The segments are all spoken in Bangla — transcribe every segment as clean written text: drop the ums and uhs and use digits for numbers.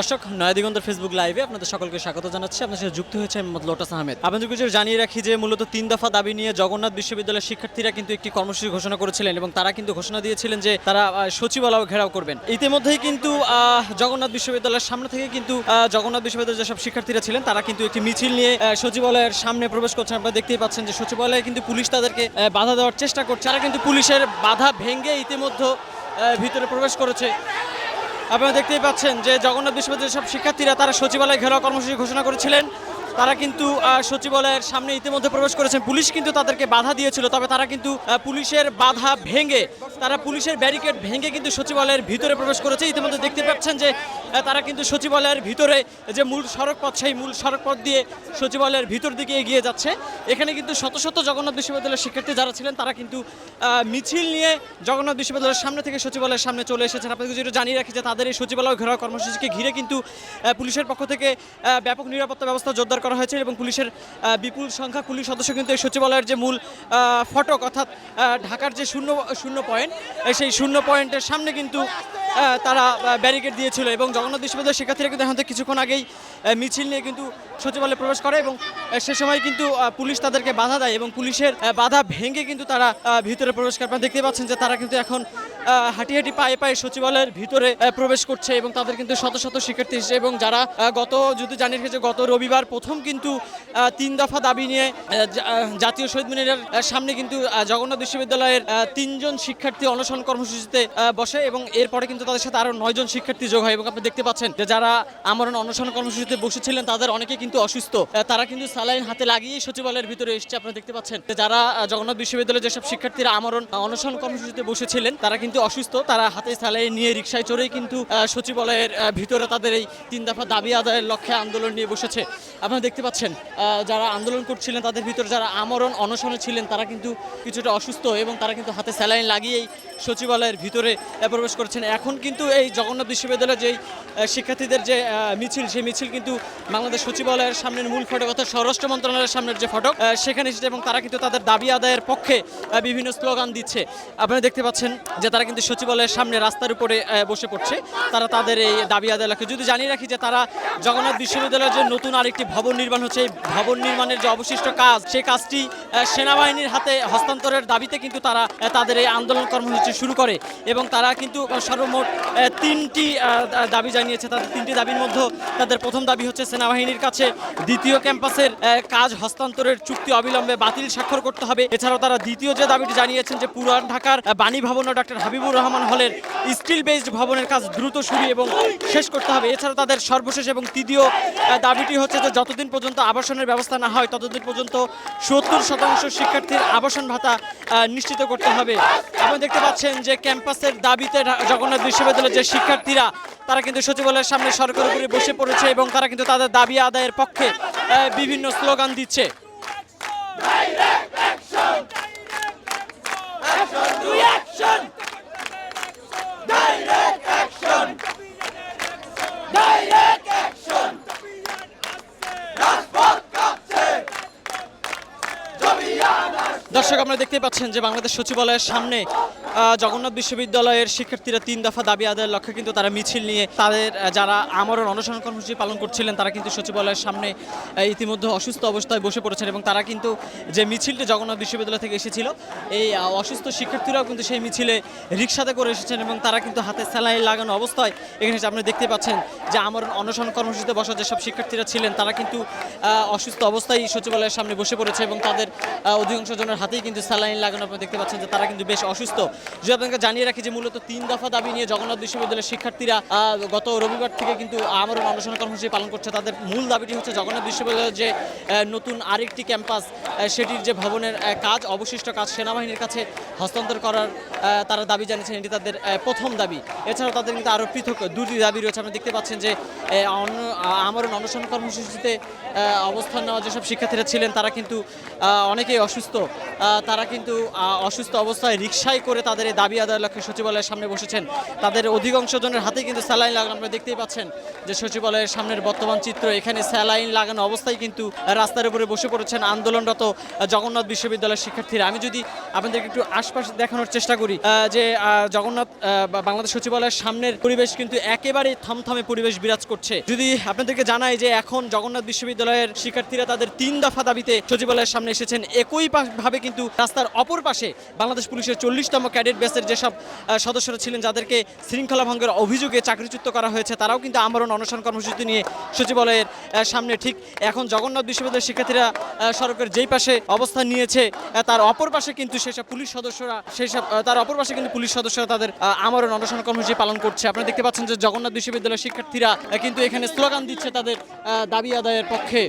দর্শক নয়াদিগন্ত ফেসবুক লাইভে আপনাদের সকলকে স্বাগত জানাচ্ছি। আপনার সাথে যুক্ত হয়েছে মোহাম্মদ লোটাস আহমেদ। আপনাদের কিছু জানিয়ে রাখি যে মূলত 3 দফা দাবি নিয়ে জগন্নাথ বিশ্ববিদ্যালয়ের শিক্ষার্থীরা কিন্তু একটি কর্মসূচি ঘোষণা করেছিলেন এবং তারা কিন্তু ঘোষণা দিয়েছিলেন যে তারা সচিবালয় ঘেরাও করবেন। ইতিমধ্যেই কিন্তু জগন্নাথ বিশ্ববিদ্যালয়ের সামনে থেকে কিন্তু জগন্নাথ বিশ্ববিদ্যালয়ের যেসব শিক্ষার্থীরা ছিলেন তারা কিন্তু একটি মিছিল নিয়ে সচিবালয়ের সামনে প্রবেশ করছেন। আপনারা দেখতেই পাচ্ছেন যে সচিবালয়ে কিন্তু পুলিশ তাদেরকে বাধা দেওয়ার চেষ্টা করছে। তারা কিন্তু পুলিশের বাধা ভেঙে ইতিমধ্যে ভিতরে প্রবেশ করেছে। আপনারা দেখতেই পাচ্ছেন যে জগন্নাথ বিশ্ববিদ্যালয়ের সব শিক্ষার্থীরা তারা সচিবালয় ঘেরাও কর্মসূচি ঘোষণা করেছিলেন। তারা কিন্তু সচিবালয়ের সামনে ইতিমধ্যে প্রবেশ করেছেন। পুলিশ কিন্তু তাদেরকে বাধা দিয়েছিল, তবে তারা কিন্তু পুলিশের বাধা ভেঙে তারা পুলিশের ব্যারিকেড ভেঙে কিন্তু সচিবালয়ের ভিতরে প্রবেশ করেছে। ইতিমধ্যে দেখতে পাচ্ছেন যে তারা কিন্তু সচিবালয়ের ভিতরে যে মূল সড়ক পথ সেই মূল সড়ক পথ দিয়ে সচিবালয়ের ভিতর দিকে এগিয়ে যাচ্ছে। এখানে কিন্তু শত শত জগন্নাথ বিশ্ববিদ্যালয়ের শিক্ষার্থী যারা ছিলেন তারা কিন্তু মিছিল নিয়ে জগন্নাথ বিশ্ববিদ্যালয়ের সামনে থেকে সচিবালয়ের সামনে চলে এসেছেন। আপনাদের যেটা জানিয়ে রাখি যে তাদের এই সচিবালয় ঘেরাও কর্মসূচিকে ঘিরে কিন্তু পুলিশের পক্ষ থেকে ব্যাপক নিরাপত্তা ব্যবস্থা জোরদার করা হয়েছে এবং পুলিশের বিপুল সংখ্যক পুলিশ সদস্য কিন্তু এই সচিবালয়ের যে মূল ফটক অর্থাৎ ঢাকার যে শূন্য পয়েন্ট সেই শূন্য পয়েন্টের সামনে কিন্তু তারা ব্যারিকেড দিয়েছিল এবং জগন্নাথ বিশ্ববিদ্যালয়ের শিক্ষার্থীরা কিন্তু এখন থেকে কিছুক্ষণ আগেই মিছিল নিয়ে কিন্তু সচিবালয়ে প্রবেশ করে এবং সে সময় কিন্তু পুলিশ তাদেরকে বাধা দেয় এবং পুলিশের বাধা ভেঙে কিন্তু তারা ভিতরে প্রবেশ করে। আপনারা দেখতে পাচ্ছেন যে তারা কিন্তু এখন হাঁটি হাঁটি পায়ে পায়ে সচিবালয়ের ভিতরে প্রবেশ করছে এবং তাদের কিন্তু শত শত শিক্ষার্থী এসেছে এবং যারা যদি জানিয়ে রেখেছে গত রবিবার প্রথম কিন্তু 3 দফা দাবি নিয়ে জাতীয় শহীদ মিনারের সামনে কিন্তু জগন্নাথ বিশ্ববিদ্যালয়ের 3 জন শিক্ষার্থী অনশন কর্মসূচিতে বসে এবং এরপরে কিন্তু তাদের সাথে আরো 9 জন শিক্ষার্থী যোগ হয় এবং আপনি দেখতে পাচ্ছেন যে যারা আমরণ অনশন কর্মসূচিতে বসেছিলেন তাদের অনেকে কিন্তু অসুস্থ। তারা কিন্তু স্যালাইন হাতে লাগিয়ে সচিবালয়ের ভিতরে এসেছে। আপনারা দেখতে পাচ্ছেন যারা জগন্নাথ বিশ্ববিদ্যালয়ের যেসব শিক্ষার্থীরা আমরণ অনশন কর্মসূচিতে বসেছিলেন তারা কিন্তু অসুস্থ। তারা হাতে স্যালাইন নিয়ে রিকশায় চড়েই কিন্তু সচিবালয়ের ভিতরে তাদের এই 3 দফা দাবি আদায়ের লক্ষ্যে আন্দোলন নিয়ে বসেছে। আপনারা দেখতে পাচ্ছেন যারা আন্দোলন করছিলেন তাদের ভিতরে যারা আমরণ অনশনে ছিলেন তারা কিন্তু কিছুটা অসুস্থ এবং তারা কিন্তু হাতে স্যালাইন লাগিয়েই সচিবালয়ের ভিতরে প্রবেশ করেছেন। এখন কিন্তু এই জগন্নাথ বিশ্ববিদ্যালয়ের যেই শিক্ষার্থীদের যে মিছিল সেই মিছিল কিন্তু বাংলাদেশ সচিবালয়ের সামনের মূল ফটক অর্থাৎ স্বরাষ্ট্র মন্ত্রণালয়ের সামনের যে ফটক সেখানে এসেছে এবং তারা কিন্তু তাদের দাবি আদায়ের পক্ষে বিভিন্ন স্লোগান দিচ্ছে। আপনারা দেখতে পাচ্ছেন যে তারা কিন্তু সচিবালয়ের সামনে রাস্তার উপরে বসে পড়ছে। তারা তাদের এই দাবি আদায় লক্ষ্যে যদি জানিয়ে রাখি যে তারা জগন্নাথ বিশ্ববিদ্যালয়ের যে নতুন আরেকটি ভবন নির্মাণ হচ্ছে এই ভবন নির্মাণের যে অবশিষ্ট কাজ সেই কাজটি সেনাবাহিনীর হাতে হস্তান্তরের দাবিতে কিন্তু তারা তাদের এই আন্দোলন কর্মসূচি শুরু করে এবং তারা কিন্তু সর্বমোট 3টি দাবি জানিয়েছে। তাদের 3টি দাবির মধ্যে তাদের প্রথম দাবি হচ্ছে সেনাবাহিনীর কাছে দ্বিতীয় ক্যাম্পাসের কাজ হস্তান্তরের চুক্তি অবিলম্বে বাতিল স্বাক্ষর করতে হবে। এছাড়াও তারা দ্বিতীয় যে দাবিটি জানিয়েছেন যে পুরান ঢাকার বাণী ভবন ও ডক্টর হাবিবুর রহমান হলের স্টিল বেসড ভবনের কাজ দ্রুত শুরু এবং শেষ করতে হবে। এছাড়াও তাদের সর্বশেষ এবং তৃতীয় দাবিটি হচ্ছে যে যতদিন পর্যন্ত আবাসনের ব্যবস্থা না হয় ততদিন পর্যন্ত 70% শিক্ষার্থীর আবাসন ভাতা নিশ্চিত করতে হবে। আপনি দেখতে পাচ্ছেন যে ক্যাম্পাসের দাবিতে জগন্নাথ বিশ্ববিদ্যালয়ের যে শিক্ষার্থীরা তারা কিন্তু সচিবালয়ের সামনে সড়কের উপরে বসে পড়েছে এবং তারা কিন্তু তাদের দাবি আদায়ের পক্ষে বিভিন্ন স্লোগান দিচ্ছে। দর্শক আপনারা দেখতে পাচ্ছেন যে বাংলাদেশ সচিবালয়ের সামনে জগন্নাথ বিশ্ববিদ্যালয়ের শিক্ষার্থীরা 3 দফা দাবি আদায়ের লক্ষ্যে কিন্তু তারা মিছিল নিয়ে তাদের যারা আমরণ অনশন কর্মসূচি পালন করছিলেন তারা কিন্তু সচিবালয়ের সামনে ইতিমধ্যে অসুস্থ অবস্থায় বসে পড়েছেন এবং তারা কিন্তু যে মিছিলটি জগন্নাথ বিশ্ববিদ্যালয় থেকে এসেছিল এই অসুস্থ শিক্ষার্থীরাও কিন্তু সেই মিছিলে রিকশাতে করে এসেছেন এবং তারা কিন্তু হাতে স্যালাইন লাগানো অবস্থায় এখানে আপনি দেখতে পাচ্ছেন যে আমরণ অনশন কর্মসূচিতে বসা যেসব শিক্ষার্থীরা ছিলেন তারা কিন্তু অসুস্থ অবস্থায় সচিবালয়ের সামনে বসে পড়েছে এবং তাদের অধিকাংশ জনের হাতেই কিন্তু স্যালাইন লাগানো। আপনি দেখতে পাচ্ছেন যে তারা কিন্তু বেশ অসুস্থ। যদি আপনাকে জানিয়ে রাখি যে মূলত 3 দফা দাবি নিয়ে জগন্নাথ বিশ্ববিদ্যালয়ের শিক্ষার্থীরা গত রবিবার থেকে কিন্তু আমরণ অনশন কর্মসূচি পালন করছে। তাদের মূল দাবিটি হচ্ছে জগন্নাথ বিশ্ববিদ্যালয়ের যে নতুন আরেকটি ক্যাম্পাস সেটির যে ভবনের কাজ অবশিষ্ট কাজ সেনাবাহিনীর কাছে হস্তান্তর করার তারা দাবি জানিয়েছেন। এটি তাদের প্রথম দাবি। এছাড়াও তাদের কিন্তু আরও পৃথক 2টি দাবি রয়েছে। আপনি দেখতে পাচ্ছেন যে আমরণ অনশন কর্মসূচিতে অবস্থান নেওয়া যেসব শিক্ষার্থীরা ছিলেন তারা কিন্তু অনেকেই অসুস্থ। তারা কিন্তু অসুস্থ অবস্থায় রিকশায় করে তাদের এই দাবি আদায়ের লক্ষ্যে সচিবালয়ের সামনে বসেছেন। তাদের অধিকাংশ জনের হাতেই কিন্তু স্যালাইন লাগানো, আপনারা দেখতেই পাচ্ছেন যে সচিবালয়ের সামনের বর্তমান চিত্র। এখানে স্যালাইন লাগানো অবস্থায় কিন্তু রাস্তার উপরে বসে পড়েছেন আন্দোলনরত জগন্নাথ বিশ্ববিদ্যালয়ের শিক্ষার্থীরা। আমি যদি আপনাদেরকে একটু আশপাশ দেখানোর চেষ্টা করি, যে জগন্নাথ বাংলাদেশ সচিবালয়ের সামনের পরিবেশ কিন্তু একেবারে থমথমে পরিবেশ বিরাজ করছে। যদি আপনাদেরকে জানাই যে এখন জগন্নাথ বিশ্ববিদ্যালয়ের শিক্ষার্থীরা তাদের 3 দফা দাবিতে সচিবালয়ের সামনে এসেছেন। একই ভাবে কিন্তু রাস্তার অপর পাশে বাংলাদেশ পুলিশের 40তম ক্যাডেট ব্যাচের যেসব সদস্যরা ছিলেন, যাদেরকে শৃঙ্খলা ভঙ্গের অভিযোগে চাকরিচ্যুত করা হয়েছে, তারাও কিন্তু আমরণ অনশন কর্মসূচি নিয়ে সচিবালয়ের সামনে। ঠিক এখন জগন্নাথ বিশ্ববিদ্যালয়ের শিক্ষার্থীরা সড়কের যেই পাশে অবস্থান নিয়েছে, তার অপর পাশে কিন্তু সেসব পুলিশ সদস্যরা তাদের আমরণ অনশন কর্মসূচি পালন করছে। আপনারা দেখতে পাচ্ছেন যে জগন্নাথ বিশ্ববিদ্যালয়ের শিক্ষার্থীরা কিন্তু এখানে স্লোগান দিচ্ছে তাদের দাবি আদায়ের পক্ষে।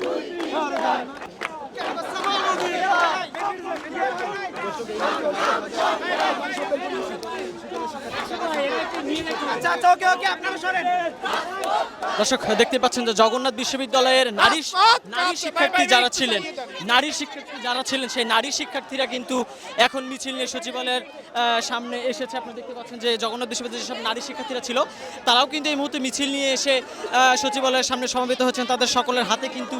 দর্শক দেখতে পাচ্ছেন যে জগন্নাথ বিশ্ববিদ্যালয়ের নারী শিক্ষার্থী যারা ছিলেন সেই নারী শিক্ষার্থীরা কিন্তু এখন মিছিল নিয়ে সচিবালয়ের সামনে এসেছে। আপনি দেখতে পাচ্ছেন যে জগন্নাথ বিশ্ববিদ্যালয়ের যেসব নারী শিক্ষার্থীরা ছিল, তারাও কিন্তু এই মুহূর্তে মিছিল নিয়ে এসে সচিবালয়ের সামনে সমবেত হচ্ছেন। তাদের সকলের হাতে কিন্তু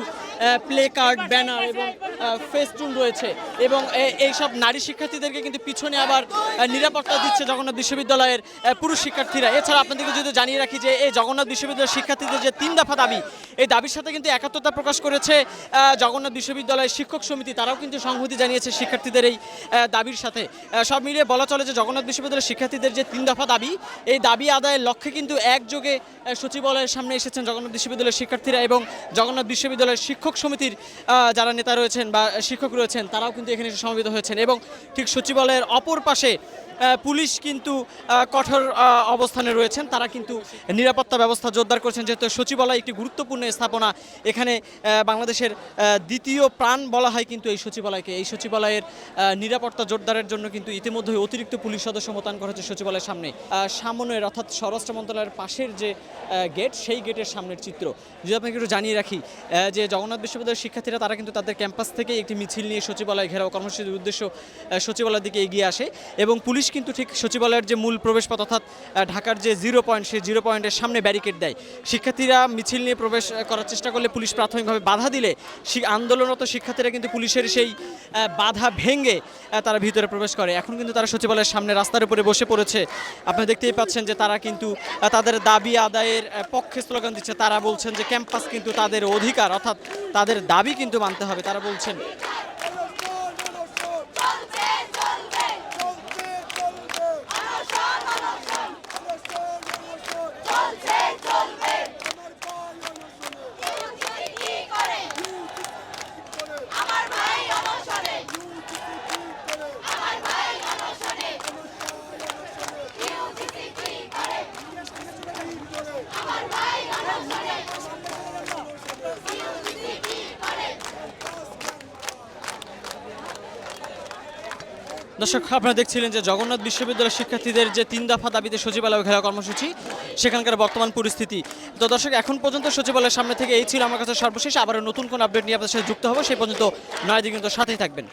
প্লে কার্ড, ব্যানার এবং ফেস্টুন রয়েছে এবং এইসব নারী শিক্ষার্থীদেরকে কিন্তু পিছনে আবার নিরাপত্তা দিচ্ছে জগন্নাথ বিশ্ববিদ্যালয়ের পুরুষ শিক্ষার্থীরা। এছাড়া আপনাদেরকে যদি জানিয়ে রাখি যে এই জগন্নাথ বিশ্ববিদ্যালয়ের শিক্ষার্থীদের যে 3 দফা দাবি, এই দাবির সাথে কিন্তু একাত্মতা প্রকাশ করেছে জগন্নাথ বিশ্ববিদ্যালয়ের শিক্ষক সমিতি। তারাও কিন্তু সংহতি জানিয়েছে শিক্ষার্থীদের এই দাবির সাথে। সব মিলিয়ে বলা চলে যে জগন্নাথ বিশ্ববিদ্যালয়ের শিক্ষার্থীদের যে 3 দফা দাবি, এই দাবি আদায়ের লক্ষ্যে কিন্তু একযোগে সচিবালয়ের সামনে এসেছেন জগন্নাথ বিশ্ববিদ্যালয়ের শিক্ষার্থীরা এবং জগন্নাথ বিশ্ববিদ্যালয়ের শিক্ষক সমিতির যারা নেতা রয়েছেন বা শিক্ষক রয়েছেন, তারাও কিন্তু এখানে এসে সমবেত হয়েছেন। এবং ঠিক সচিবালয়ের অপর পাশে পুলিশ কিন্তু কঠোর অবস্থানে রয়েছেন। তারা কিন্তু নিরাপত্তা ব্যবস্থা জোরদার করেছেন, যেহেতু সচিবালয় একটি গুরুত্বপূর্ণ স্থাপনা। এখানে বাংলাদেশের দ্বিতীয় প্রাণ বলা হয় কিন্তু এই সচিবালয়কে। এই সচিবালয়ের নিরাপত্তা জোরদারের জন্য কিন্তু ইতিমধ্যে অতিরিক্ত পুলিশ সদস্য মোতায়েন করা হচ্ছে সচিবালয়ের সামনে। সামনের অর্থাৎ স্বরাষ্ট্র মন্ত্রণালয়ের পাশের যে গেট, সেই গেটের সামনের চিত্র যদি আপনাকে একটু জানিয়ে রাখি যে জগন্নাথ বিশ্ববিদ্যালয়ের শিক্ষার্থীরা তারা কিন্তু তাদের ক্যাম্পাস থেকে একটি মিছিল নিয়ে সচিবালয় ঘেরাও কর্মসূচির উদ্দেশ্য সচিবালয়ের দিকে এগিয়ে আসে এবং পুলিশ কিন্তু ঠিক সচিবালয়ের যে মূল প্রবেশপথ অর্থাৎ ঢাকার যে 0 পয়েন্ট, সেই 0 পয়েন্টের সামনে ব্যারিকেড দেয়। শিক্ষার্থীরা মিছিল নিয়ে প্রবেশ করার চেষ্টা করলে পুলিশ প্রাথমিকভাবে বাধা দিলে আন্দোলনরত শিক্ষার্থীরা কিন্তু পুলিশের সেই বাধা ভেঙে তারা ভিতরে প্রবেশ করে। এখন কিন্তু তারা সচিবালয়ের সামনে রাস্তার উপরে বসে পড়েছে। আপনারা দেখতেই পাচ্ছেন যে তারা কিন্তু তাদের দাবি আদায়ের পক্ষে স্লোগান দিচ্ছে। তারা বলছেন যে ক্যাম্পাস কিন্তু তাদের অধিকার, অর্থাৎ তাদের দাবি কিন্তু মানতে হবে। তারা বলছেন দর্শক, আপনারা দেখছিলেন যে জগন্নাথ বিশ্ববিদ্যালয়ের শিক্ষার্থীদের যে 3 দফা দাবিতে সচিবালয় ঘেরাও কর্মসূচি, সেখানকার বর্তমান পরিস্থিতি। তো দর্শক, এখন পর্যন্ত সচিবালয়ের সামনে থেকে এই ছিল আমার কাছে সর্বশেষ। আবারও নতুন কোন আপডেট নিয়ে আপনাদের সাথে যুক্ত হবো। সেই পর্যন্ত নয় দিন কিন্তু সাথেই থাকবেন।